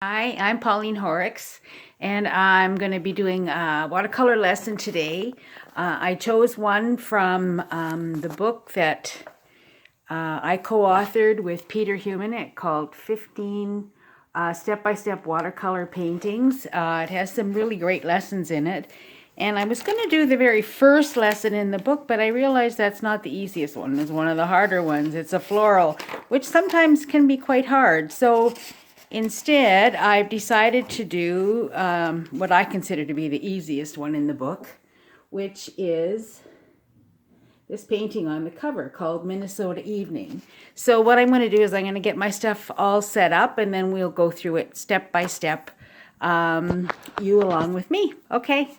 Hi, I'm Pauline Horrocks, and I'm going to be doing a watercolor lesson today. I chose one from the book that I co-authored with Peter Human called 15 Step-by-Step Watercolor Paintings. It has some really great lessons in it. And I was going to do the very first lesson in the book, but I realized that's not the easiest one. It's one of the harder ones. It's a floral, which sometimes can be quite hard. So instead, I've decided to do what I consider to be the easiest one in the book, which is this painting on the cover called Minnesota Evening. So what I'm going to do is I'm going to get my stuff all set up, and then we'll go through it step by step, you along with me. Okay.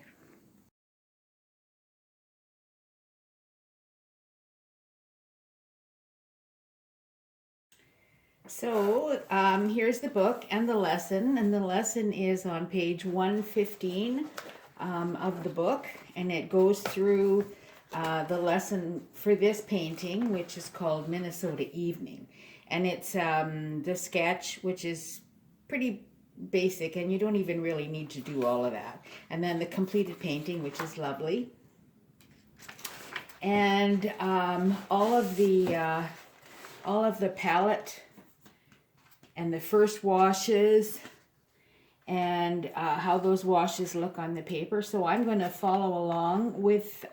So here's the book and the lesson is on page 115 of the book, and it goes through the lesson for this painting, which is called Minnesota Evening. And it's the sketch, which is pretty basic, and you don't even really need to do all of that. And then the completed painting, which is lovely. And all of the palette and the first washes and how those washes look on the paper. So I'm going to follow along with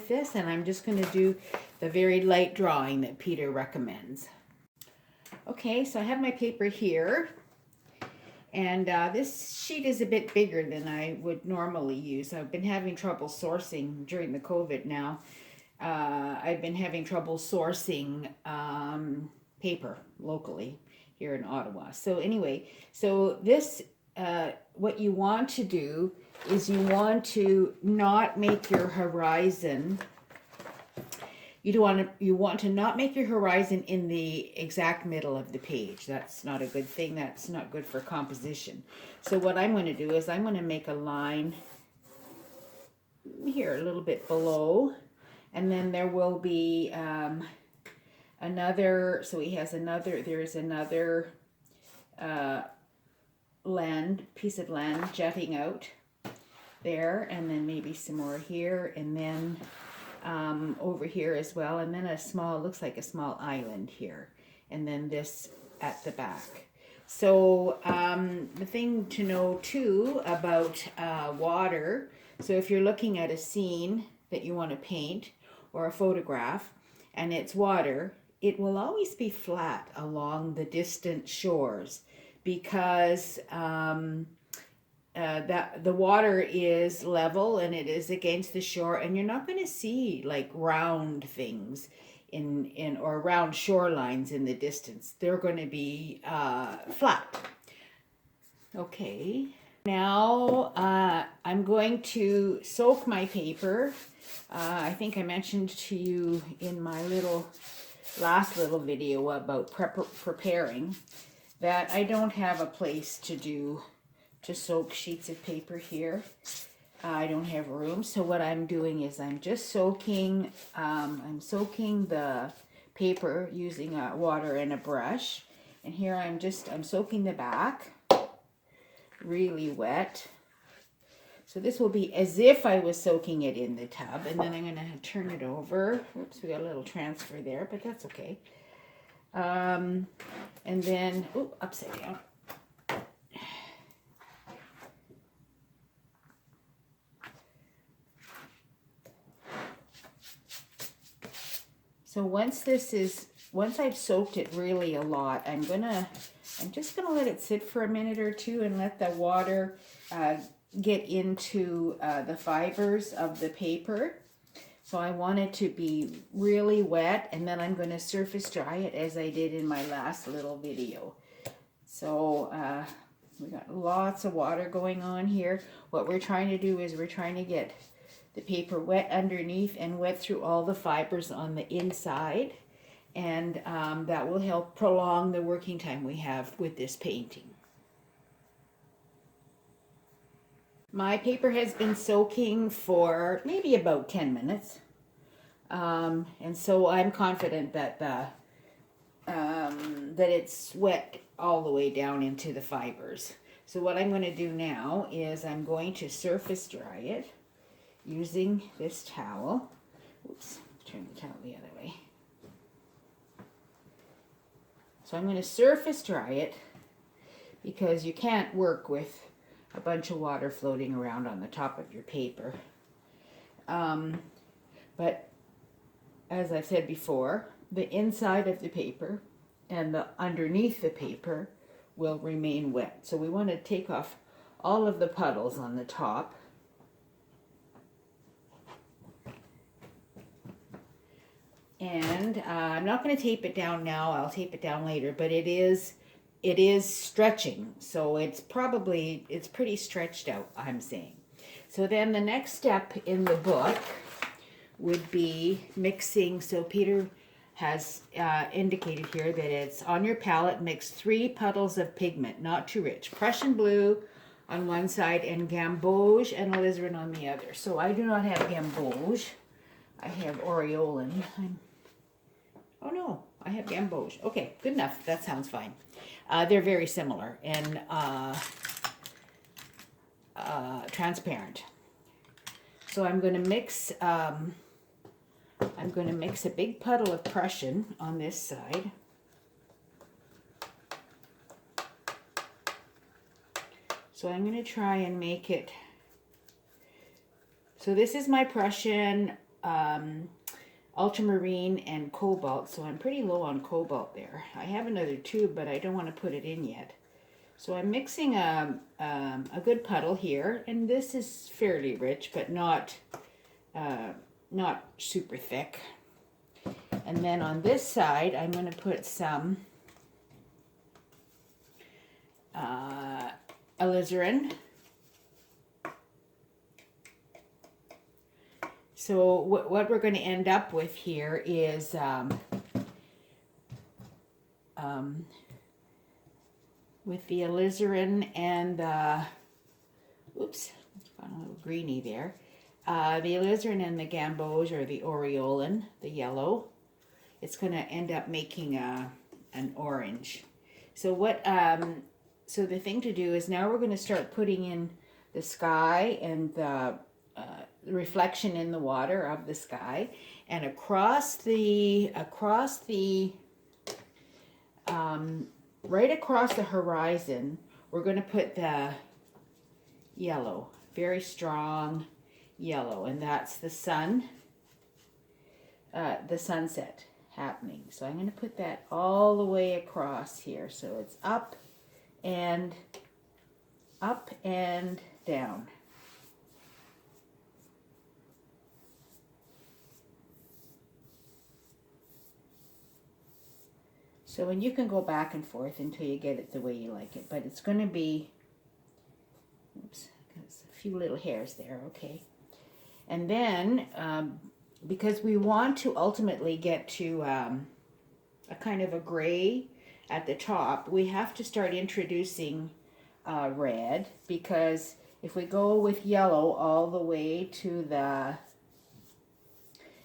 this, and I'm just going to do the very light drawing that Peter recommends. Okay, so I have my paper here, and this sheet is a bit bigger than I would normally use. I've been having trouble sourcing during the COVID now. I've been having trouble sourcing paper locally here in Ottawa. So anyway, so this, what you want to do is you want to not make your horizon, you want to not make your horizon in the exact middle of the page. That's not a good thing. That's not good for composition. So what I'm going to do is I'm going to make a line here a little bit below, and then there will be another, so he has another, there's another piece of land jutting out there, and then maybe some more here, and then over here as well, and then a small, looks like a small island here, and then this at the back. So the thing to know too about water, so if you're looking at a scene that you want to paint or a photograph and it's water, it will always be flat along the distant shores, because that the water is level and it is against the shore, and you're not going to see like round things in or round shorelines in the distance. They're going to be flat. Okay, now I'm going to soak my paper. I think I mentioned to you in my last little video about preparing that I don't have a place to soak sheets of paper here. I don't have room, so what I'm doing is I'm just soaking the paper using water and a brush, and here I'm soaking the back really wet. So this will be as if I was soaking it in the tub, and then I'm going to turn it over. Oops, we got a little transfer there, but that's okay. And then, upside down. So once I've soaked it really a lot, I'm just gonna let it sit for a minute or two and let the water get into the fibers of the paper. So I want it to be really wet, and then I'm going to surface dry it as I did in my last little video. So we got lots of water going on here. What we're trying to do is we're trying to get the paper wet underneath and wet through all the fibers on the inside, and that will help prolong the working time we have with this painting. My paper has been soaking for maybe about 10 minutes. And so I'm confident that that it's wet all the way down into the fibers. So what I'm going to do now is I'm going to surface dry it using this towel. Oops, turn the towel the other way. So I'm going to surface dry it because you can't work with a bunch of water floating around on the top of your paper. But as I've said before, the inside of the paper and the underneath the paper will remain wet. So we want to take off all of the puddles on the top. And I'm not going to tape it down now. I'll tape it down later, but it is stretching. So it's pretty stretched out, I'm saying. So then the next step in the book would be mixing. So Peter has indicated here that it's on your palette, mix 3 puddles of pigment, not too rich. Prussian blue on one side and gamboge and alizarin on the other. So I do not have gamboge. I have aureolin. Oh no, I have gamboge. Okay, good enough. That sounds fine. They're very similar and transparent. So I'm going to mix a big puddle of Prussian on this side. So I'm going to try and make it. So this is my Prussian ultramarine and cobalt. So I'm pretty low on cobalt there. I have another tube, but I don't want to put it in yet. So I'm mixing a good puddle here, and this is fairly rich, but not super thick. And then on this side, I'm going to put some alizarin. So what we're going to end up with here is with the alizarin and the, oops, it's gone a little greeny there. The alizarin and the gamboge, or the aureolin, the yellow, it's going to end up making an orange. So so the thing to do is now we're going to start putting in the sky and the reflection in the water of the sky, and across the right across the horizon, we're going to put the yellow, very strong yellow, and that's the sun, the sunset happening. So I'm going to put that all the way across here. So it's up and down. So, and you can go back and forth until you get it the way you like it, but it's going to be, oops, there's a few little hairs there, okay. And then, because we want to ultimately get to a kind of a gray at the top, we have to start introducing red, because if we go with yellow all the way to the,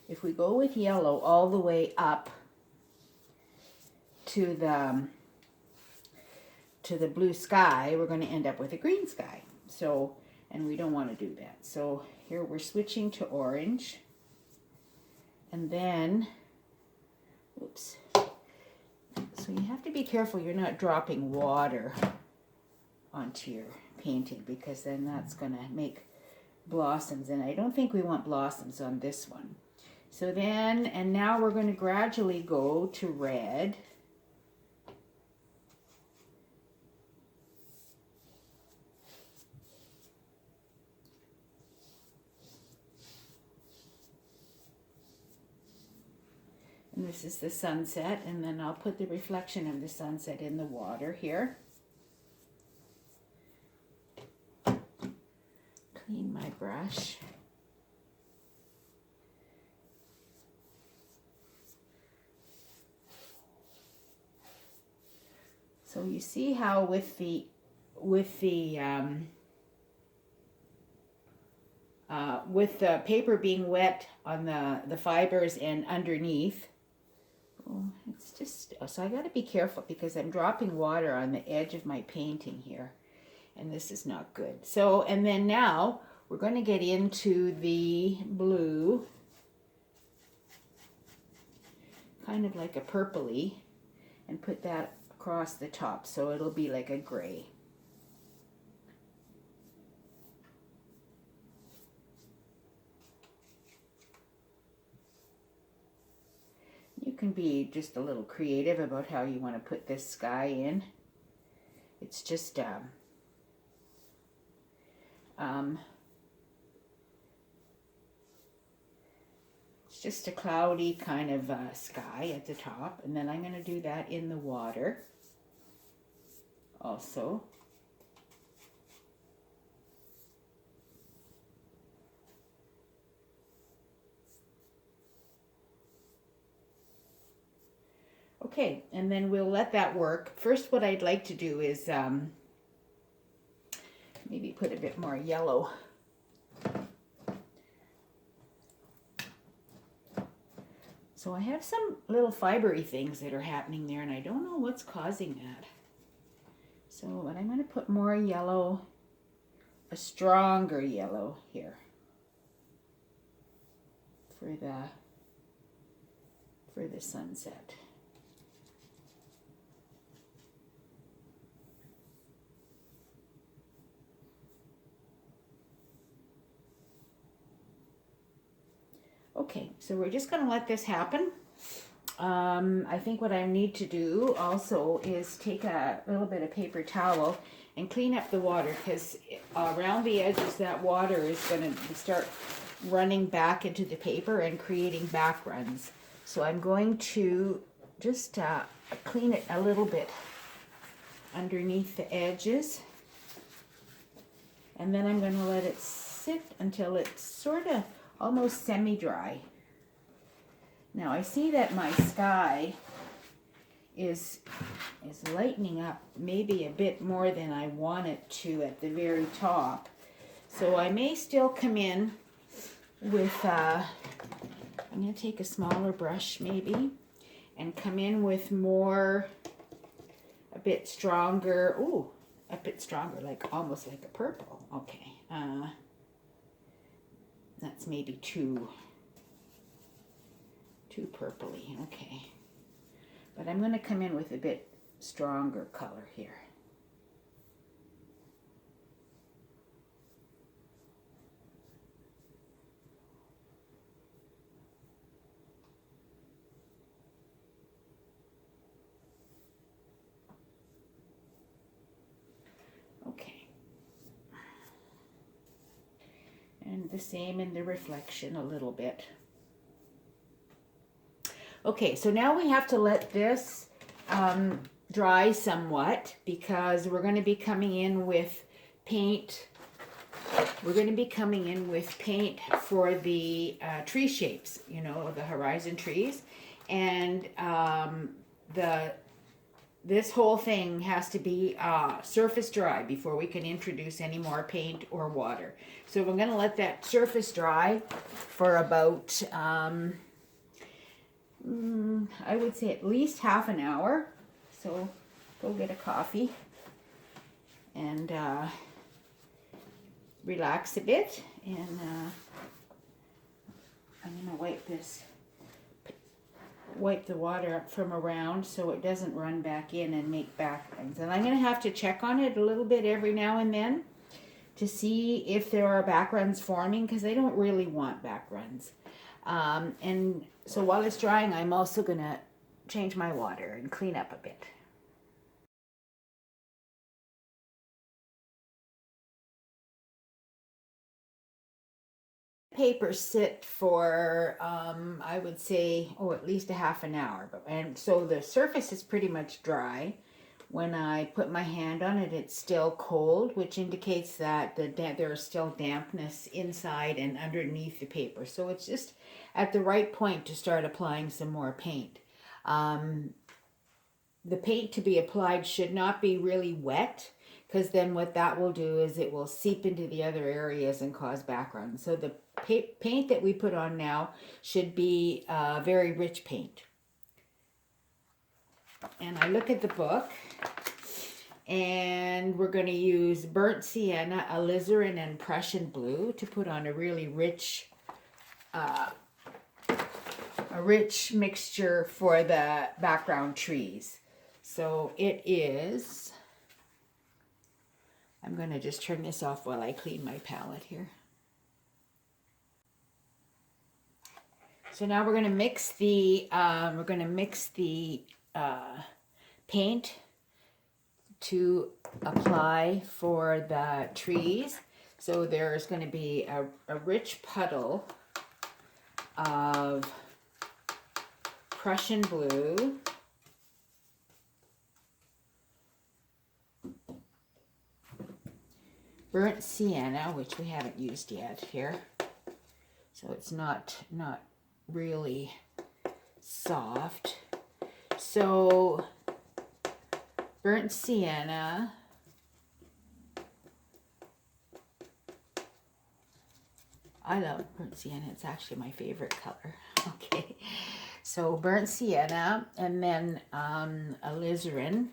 if we go with yellow all the way up to the blue sky, we're going to end up with a green sky. So, and we don't want to do that. So here we're switching to orange, and then, oops. So you have to be careful you're not dropping water onto your painting, because then that's going to make blossoms, and I don't think we want blossoms on this one. So then, and now we're going to gradually go to red. And this is the sunset, and then I'll put the reflection of the sunset in the water here. Clean my brush. So you see how with the paper being wet on the fibers and underneath, Oh, it's just, so I got to be careful because I'm dropping water on the edge of my painting here, and this is not good. So, and then now we're going to get into the blue, kind of like a purpley, and put that across the top so it'll be like a gray. You can be just a little creative about how you want to put this sky in. It's just it's just a cloudy kind of sky at the top, and then I'm going to do that in the water also. Okay, and then we'll let that work. First, what I'd like to do is maybe put a bit more yellow. So I have some little fibery things that are happening there, and I don't know what's causing that. So, but I'm going to put more yellow, a stronger yellow here for the sunset. Okay, so we're just going to let this happen. I think what I need to do also is take a little bit of paper towel and clean up the water, because around the edges that water is going to start running back into the paper and creating back runs. So I'm going to just clean it a little bit underneath the edges, and then I'm going to let it sit until it's sort of almost semi-dry. Now I see that my sky is lightening up maybe a bit more than I want it to at the very top. So I may still come in with, I'm going to take a smaller brush maybe, and come in with more, a bit stronger, ooh, a bit stronger, like almost like a purple. Okay, that's maybe too purpley. Okay, but I'm going to come in with a bit stronger color here. Okay, and the same in the reflection a little bit. Okay, so now we have to let this dry somewhat, because we're going to be coming in with paint. We're going to be coming in with paint for the tree shapes, you know, the horizon trees. And this whole thing has to be surface dry before we can introduce any more paint or water. So we're going to let that surface dry for about I would say at least half an hour. So go get a coffee and relax a bit. And I'm going to wipe the water up from around so it doesn't run back in and make back runs. And I'm going to have to check on it a little bit every now and then to see if there are back runs forming, because I don't really want back runs. And so while it's drying, I'm also going to change my water and clean up a bit. Paper sit for I would say at least a half an hour, and so the surface is pretty much dry. When I put my hand on it, it's still cold, which indicates that there is still dampness inside and underneath the paper. So it's just at the right point to start applying some more paint. The paint to be applied should not be really wet, because then what that will do is it will seep into the other areas and cause background. So the paint that we put on now should be very rich paint. And I look at the book, and we're going to use burnt sienna, alizarin, and Prussian blue to put on a really rich, mixture for the background trees. So it is, I'm going to just turn this off while I clean my palette here. So now we're going to mix the paint to apply for the trees. So there's going to be a rich puddle of Prussian blue, burnt sienna, which we haven't used yet here, so it's not really soft. So burnt sienna, I love burnt sienna, it's actually my favorite color. Okay, so burnt sienna, and then alizarin,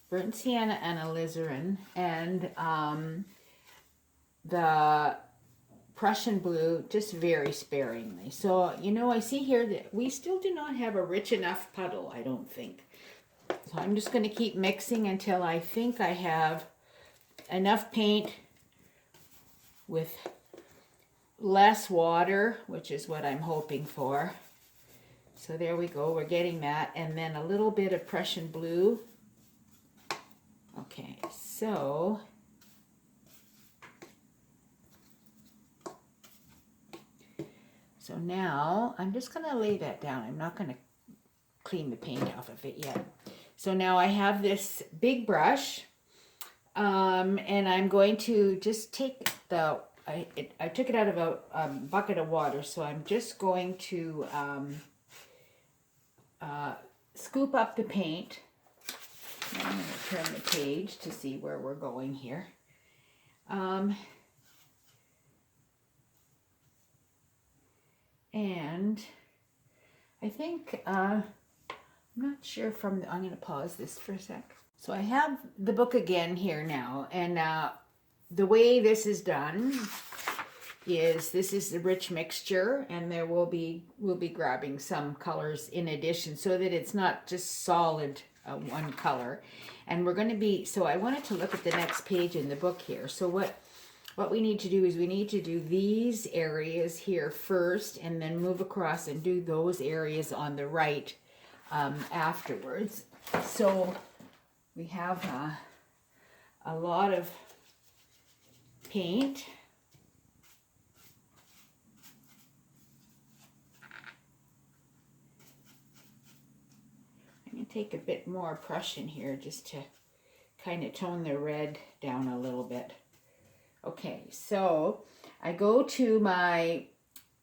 burnt sienna and alizarin, and the Prussian blue just very sparingly. So, you know, I see here that we still do not have a rich enough puddle, I don't think. So I'm just going to keep mixing until I think I have enough paint with less water, which is what I'm hoping for. So there we go, we're getting that. And then a little bit of Prussian blue. Okay, so now I'm just going to lay that down. I'm not going to clean the paint off of it yet. So now I have this big brush, and I'm going to just take the, I took it out of a bucket of water, so I'm just going to scoop up the paint. I'm going to turn the page to see where we're going here. And I think, I'm not sure I'm going to pause this for a sec. So I have the book again here now, and the way this is done is this is the rich mixture, and we'll be grabbing some colors in addition so that it's not just solid one color. And we're going to be, so I wanted to look at the next page in the book here. So what we need to do is we need to do these areas here first, and then move across and do those areas on the right afterwards. So we have a lot of paint. I'm going to take a bit more Prussian here just to kind of tone the red down a little bit. Okay, so I go to my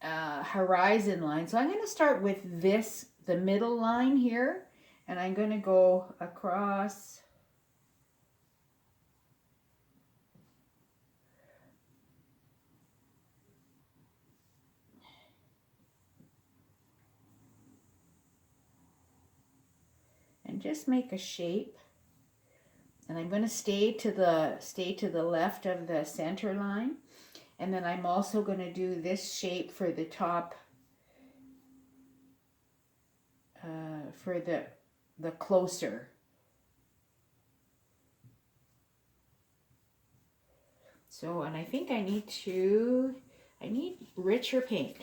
horizon line. So I'm going to start with this, the middle line here, and I'm going to go across and just make a shape. And I'm going to stay to the left of the center line, and then I'm also going to do this shape for the top, for the closer. So, and I think I need richer paint,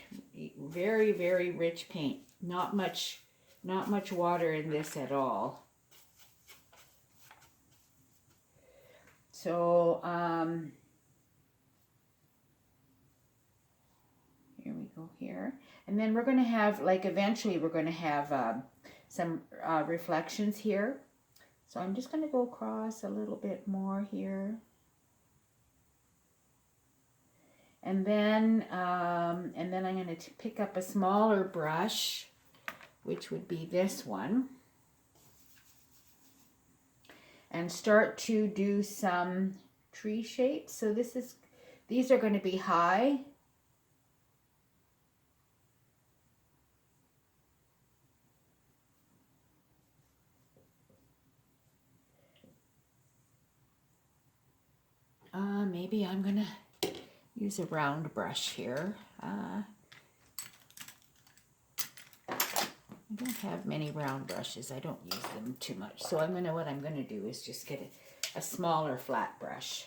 very, very rich paint. Not much water in this at all. So, here we go here. And then we're going to have, like, eventually we're going to have some reflections here. So I'm just going to go across a little bit more here. And then I'm going to pick up a smaller brush, which would be this one, and start to do some tree shapes. So these are going to be high. maybe I'm gonna use a round brush here. I don't have many round brushes. I don't use them too much. So what I'm gonna do is just get a smaller flat brush.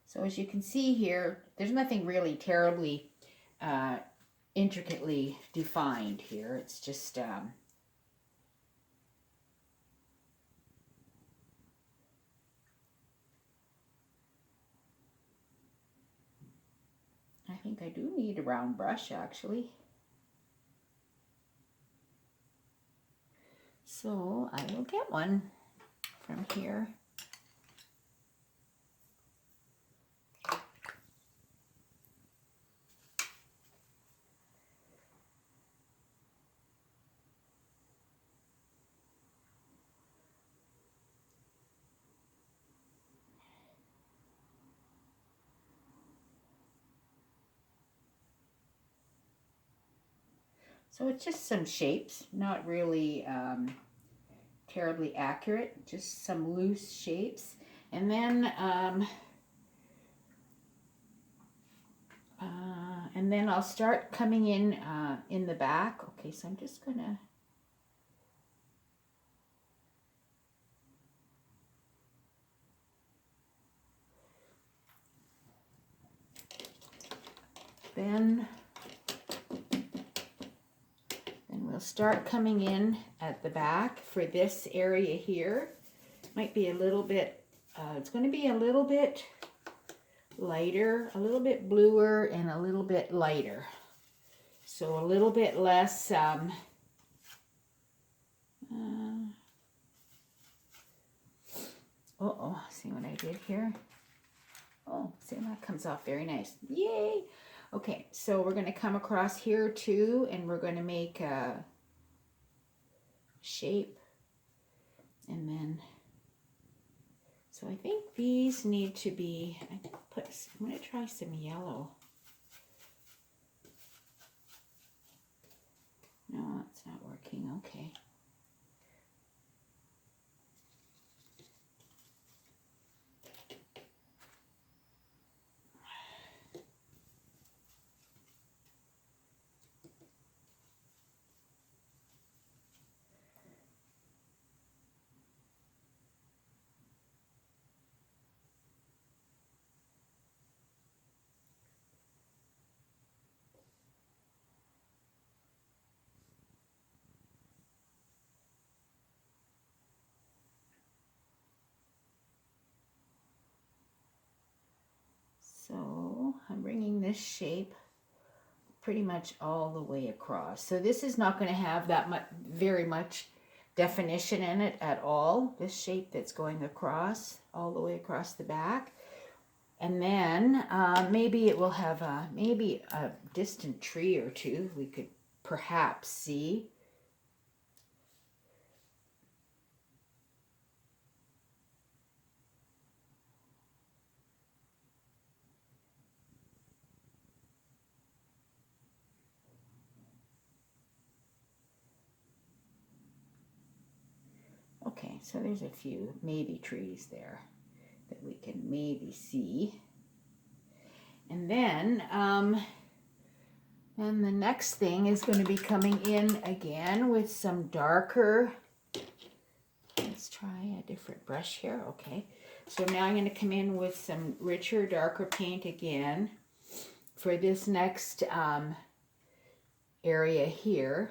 So as you can see here, there's nothing really terribly intricately defined here. It's just I think I do need a round brush actually. So I will get one from here. So it's just some shapes, not really terribly accurate, just some loose shapes. And then I'll start coming in the back. Okay, so I'm just gonna then we'll start coming in at the back for this area here. Might be a little bit, it's going to be a little bit lighter, a little bit bluer, and a little bit lighter. So a little bit less, see what I did here? Oh, see, that comes off very nice. Yay! Okay, so we're going to come across here too, and we're going to make a shape. And then, so I think these need to be, I'm going to try some yellow. No, it's not working. Okay. So I'm bringing this shape pretty much all the way across. So this is not going to have that much, very much definition in it at all. This shape that's going across, all the way across the back. And then maybe it will have maybe a distant tree or two we could perhaps see. Okay, so there's a few maybe trees there that we can maybe see. And then the next thing is going to be coming in again with some darker. Let's try a different brush here. Okay, so now I'm going to come in with some richer, darker paint again for this next area here.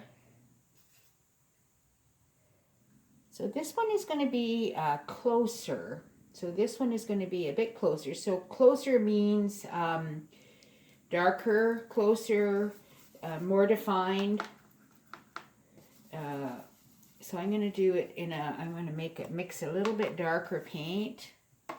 So this one is going to be closer. So this one is going to be a bit closer. So closer means darker, closer, more defined. So I'm going to do it I'm going to mix a little bit darker paint. So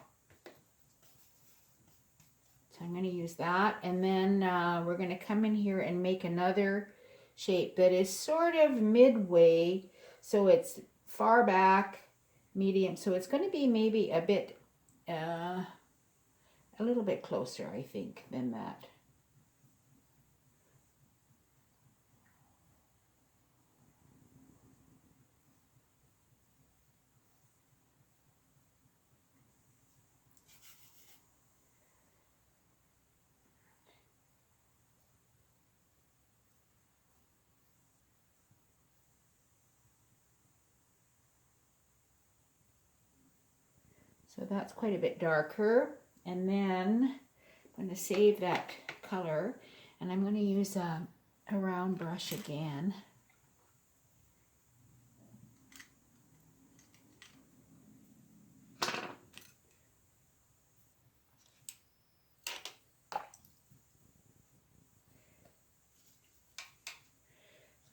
I'm going to use that, and then we're going to come in here and make another shape that is sort of midway. So it's far back, medium. So it's going to be maybe a little bit closer, I think, than that. So that's quite a bit darker. And then I'm going to save that color, and I'm going to use a round brush again.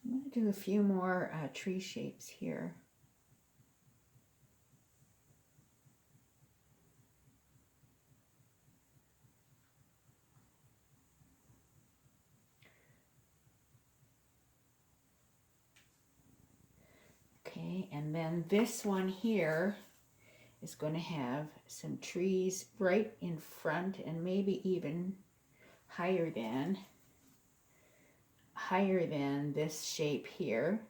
I'm going to do a few more tree shapes here. Okay, and then this one here is going to have some trees right in front, and maybe even higher than this shape here.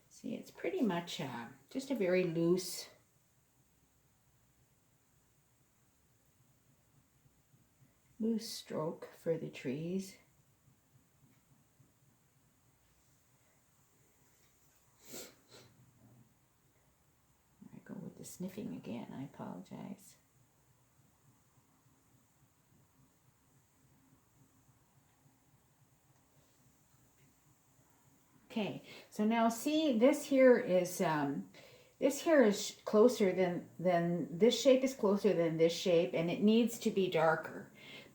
See, it's pretty much just a very loose stroke for the trees. I go with the sniffing again, I apologize. Okay, so now see, this here is closer than this shape is closer than this shape, and it needs to be darker.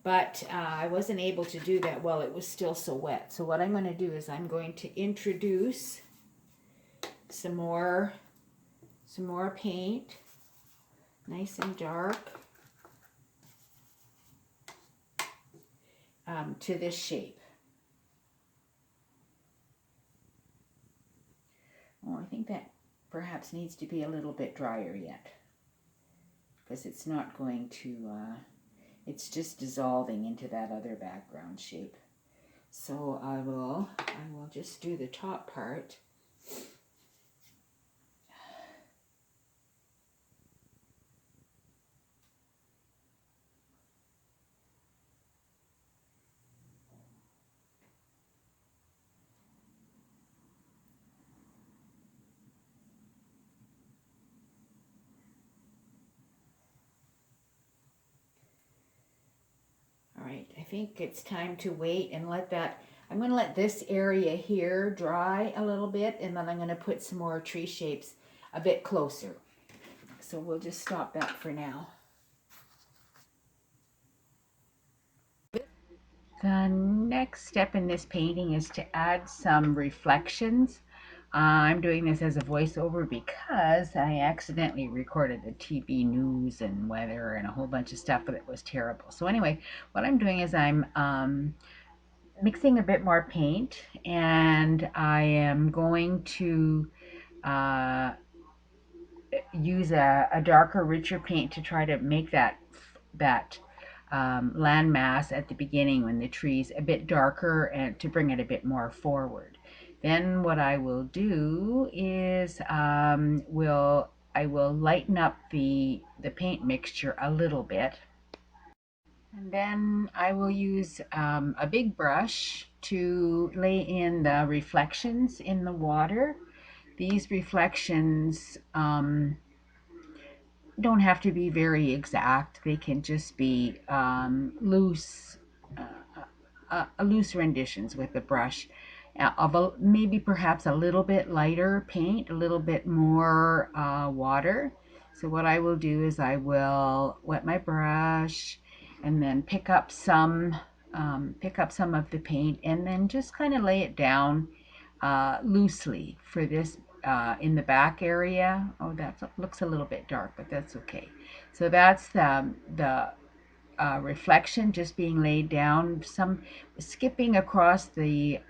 But I wasn't able to do that while it was still so wet. So what I'm going to do is I'm going to introduce some more paint, nice and dark, to this shape. Oh, I think that perhaps needs to be a little bit drier yet, because it's not going to, it's just dissolving into that other background shape. So I will just do the top part. All right, I think it's time to wait and let that, I'm going to let this area here dry a little bit, and then I'm going to put some more tree shapes a bit closer. So we'll just stop that for now. The next step in this painting is to add some reflections. I'm doing this as a voiceover because I accidentally recorded the TV news and weather and a whole bunch of stuff that was terrible. So anyway, what I'm doing is I'm mixing a bit more paint, and I am going to use a darker, richer paint to try to make that land mass at the beginning when the tree's a bit darker, and to bring it a bit more forward. Then what I will do is I will lighten up the paint mixture a little bit. And then I will use a big brush to lay in the reflections in the water. These reflections don't have to be very exact. They can just be loose, loose renditions with the brush. Maybe perhaps a little bit lighter paint, a little bit more water. So what I will do is I will wet my brush and then pick up some pick up some of the paint and then just kind of lay it down loosely for this in the back area. Oh, that looks a little bit dark, but that's okay. So that's the reflection just being laid down, some skipping across the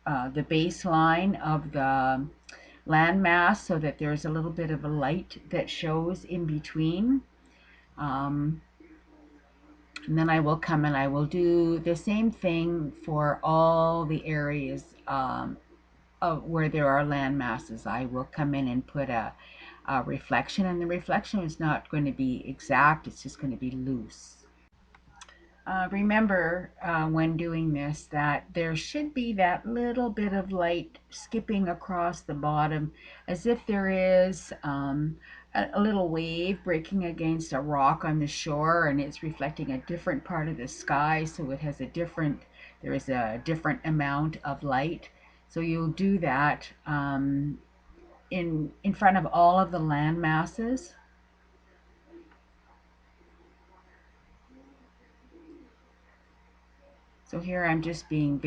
baseline of the landmass so that there's a little bit of a light that shows in between. Um, and then I will come and I will do the same thing for all the areas of where there are land masses. I will come in and put a reflection, and the reflection is not going to be exact, it's just going to be loose. Remember when doing this that there should be that little bit of light skipping across the bottom as if there is a little wave breaking against a rock on the shore, and it's reflecting a different part of the sky, so it has there is a different amount of light. So you'll do that in front of all of the land masses. So here I'm just being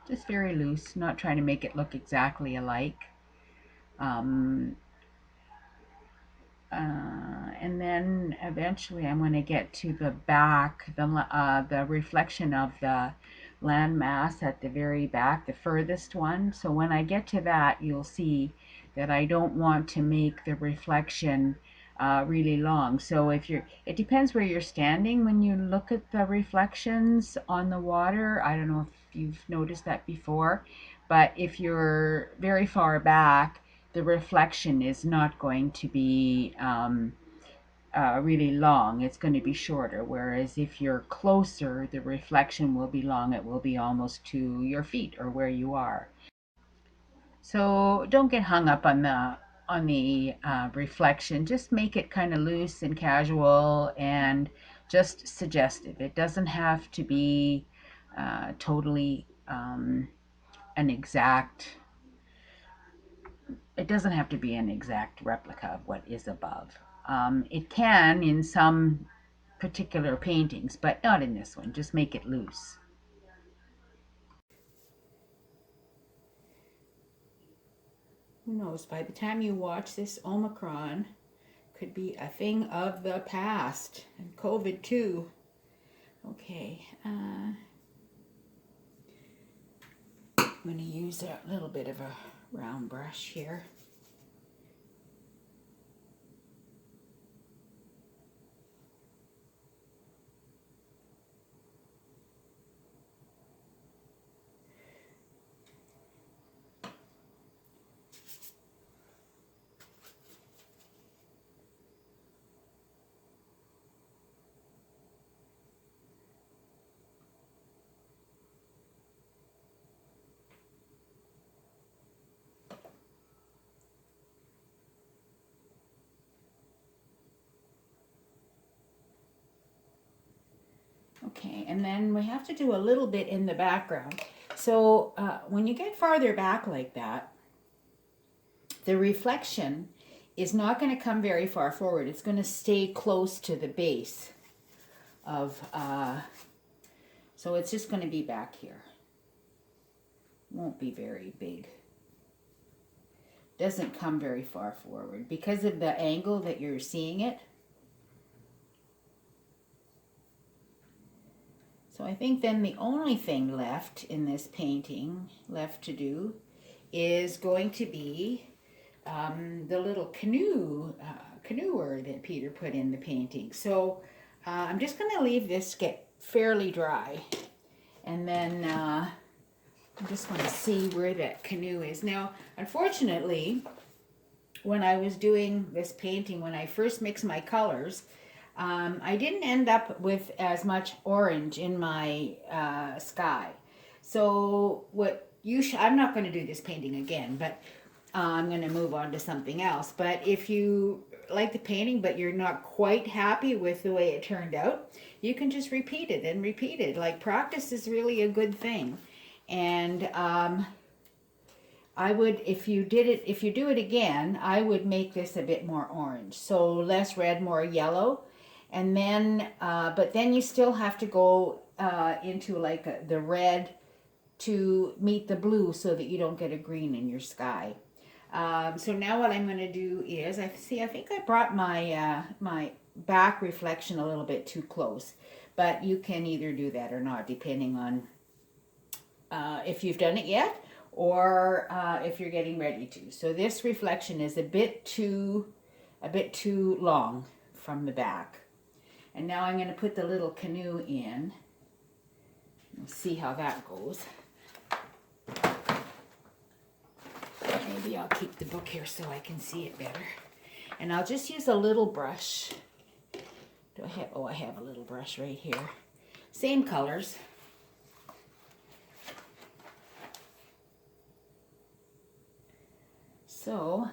just very loose, not trying to make it look exactly alike. Um, and then eventually I'm going to get to the back, the reflection of the landmass at the very back, the furthest one. So when I get to that, you'll see that I don't want to make the reflection really long. So it depends where you're standing when you look at the reflections on the water. I don't know if you've noticed that before, but if you're very far back, the reflection is not going to be really long. It's going to be shorter. Whereas if you're closer, the reflection will be long. It will be almost to your feet or where you are. So don't get hung up on the reflection. Just make it kind of loose and casual and just suggestive. It doesn't have to be totally an exact it doesn't have to be an exact replica of what is above. It can in some particular paintings, but not in this one. Just make it loose. Who knows, by the time you watch this, Omicron could be a thing of the past, and COVID too. Okay, I'm going to use a little bit of a round brush here. Okay, and then we have to do a little bit in the background. So when you get farther back like that, the reflection is not going to come very far forward. It's going to stay close to the base of, so it's just going to be back here. Won't be very big. Doesn't come very far forward because of the angle that you're seeing it. So I think then the only thing left in this painting, left to do, is going to be the little canoer that Peter put in the painting. So I'm just going to leave this get fairly dry, and then I just want to see where that canoe is. Now, unfortunately, when I was doing this painting, when I first mixed my colors, I didn't end up with as much orange in my sky. So I'm not going to do this painting again, but I'm going to move on to something else. But if you like the painting, but you're not quite happy with the way it turned out, you can just repeat it and repeat it. Like, practice is really a good thing. And I would, if you do it again, I would make this a bit more orange. So less red, more yellow. And then, but then you still have to go into like the red to meet the blue so that you don't get a green in your sky. So now what I'm going to do is, I think I brought my my back reflection a little bit too close, but you can either do that or not, depending on if you've done it yet or if you're getting ready to. So this reflection is a bit too long from the back. And now I'm going to put the little canoe in. We'll see how that goes. Maybe I'll keep the book here so I can see it better. And I'll just use a little brush. Do I have, oh, I have a little brush right here. Same colors. So,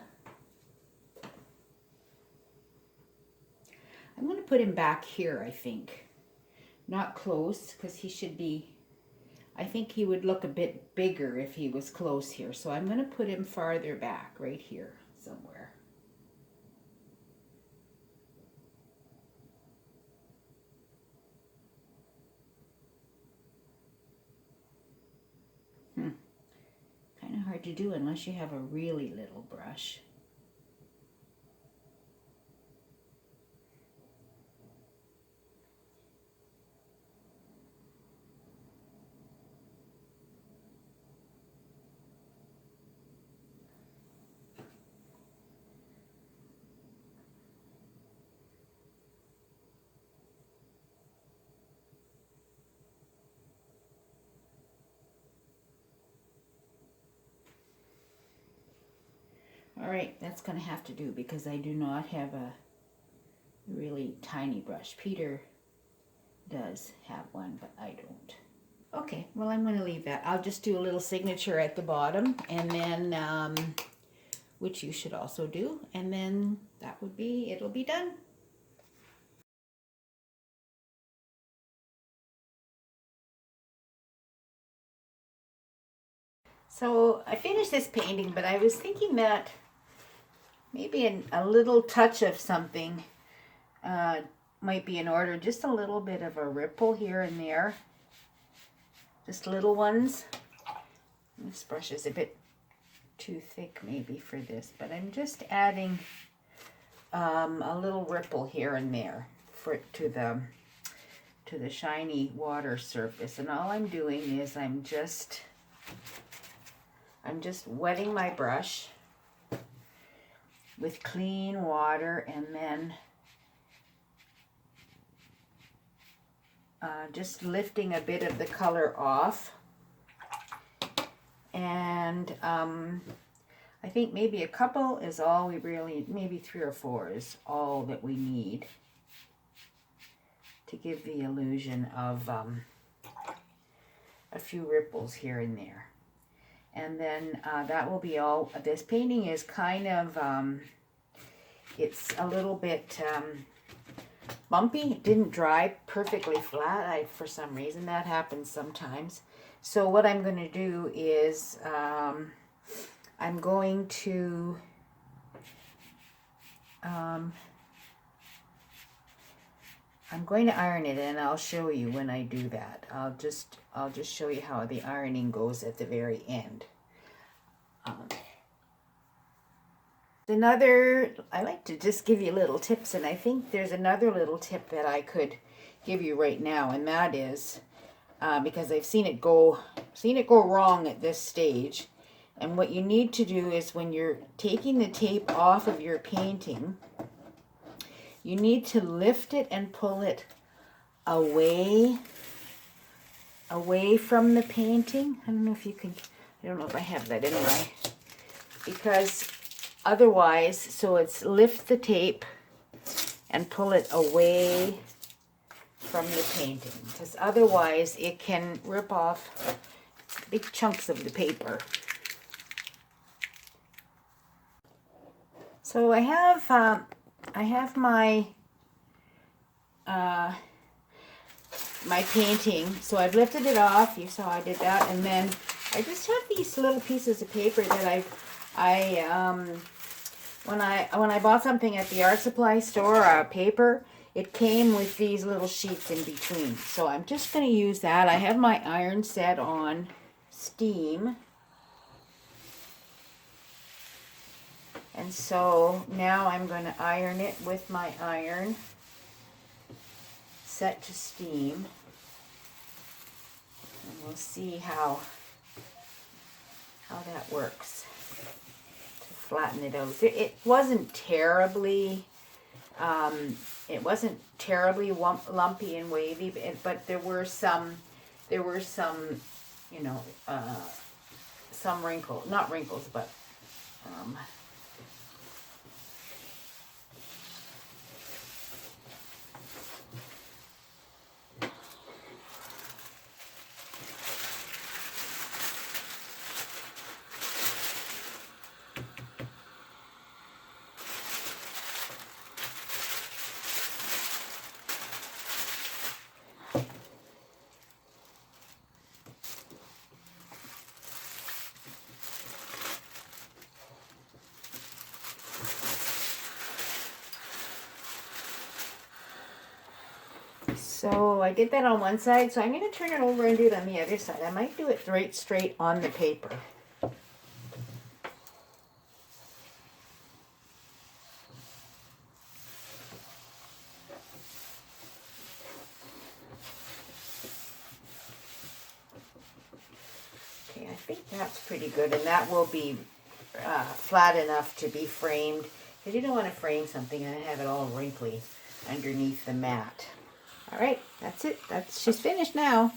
I'm going to put him back here, I think. Not close, because he should be, I think he would look a bit bigger if he was close here. So I'm going to put him farther back, right here somewhere. Kind of hard to do unless you have a really little brush. All right, that's going to have to do because I do not have a really tiny brush. Peter does have one, but I don't. Okay, well, I'm going to leave that. I'll just do a little signature at the bottom, and then, which you should also do, and then that would be, it'll be done. So I finished this painting, but I was thinking that maybe a little touch of something might be in order. Just a little bit of a ripple here and there. Just little ones. This brush is a bit too thick maybe for this, but I'm just adding a little ripple here and there to the shiny water surface. And all I'm doing is I'm just wetting my brush with clean water, and then just lifting a bit of the color off. And I think maybe a couple is all we really, maybe 3 or 4 is all that we need to give the illusion of a few ripples here and there. And then that will be all. This painting is kind of, it's a little bit bumpy. It didn't dry perfectly flat. For some reason, that happens sometimes. So what I'm going to do is I'm going to iron it, and I'll show you when I do that. I'll just show you how the ironing goes at the very end. I like to just give you little tips, and I think there's another little tip that I could give you right now, and that is because I've seen it go wrong at this stage. And what you need to do is, when you're taking the tape off of your painting, you need to lift it and pull it away from the painting. I don't know if you can, I don't know if I have that anyway. Because otherwise, so it's lift the tape and pull it away from the painting. Because otherwise it can rip off big chunks of the paper. So I have my my painting. So I've lifted it off. You saw I did that, and then I just have these little pieces of paper that when I bought something at the art supply store, paper, it came with these little sheets in between. So I'm just going to use that. I have my iron set on steam. And so now I'm going to iron it with my iron set to steam. And we'll see how that works to flatten it out. It wasn't terribly lumpy and wavy, but there were some, you know, some wrinkles, not wrinkles, but so I did that on one side, so I'm going to turn it over and do it on the other side. I might do it right straight on the paper. Okay, I think that's pretty good, and that will be flat enough to be framed, because you don't want to frame something and have it all wrinkly underneath the mat. All right, that's it. She's finished now.